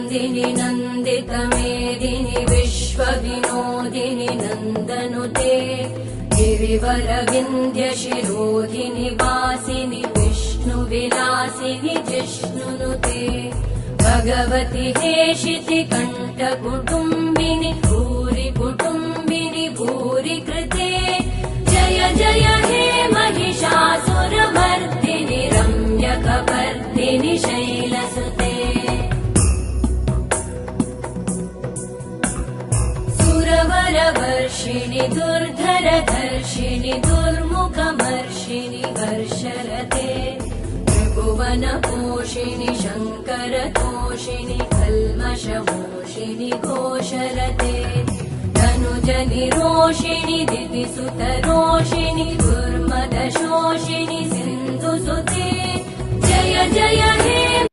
नन्दिनि नन्दितमेदिनि विश्वविनोदिनि नन्दनुते गिरिवरविन्ध्यशिरोधिनि वासिनि विष्णुविलासिनि जिष्णुनुते भगवति हेशिति कण्ठकुटुम्बिनि भूरि कुटुम्बिनि भूरि कृते जय जय हे महिषासुरमर्दिनि रम्यकपर्दिनि शैलसुते सुरवरवर्षिणि दुर्धरधर्षिणि दुर्मुखमर्षिणि हर्षरते त्रिभुवनपोषिणि शङ्करतोषिणि कल्मषमोषिणि घोषरते धनुजनिरोषिणि दितिसुतरोषिणि दुर्मदशोषिणि सिन्धुसुते जय जय हे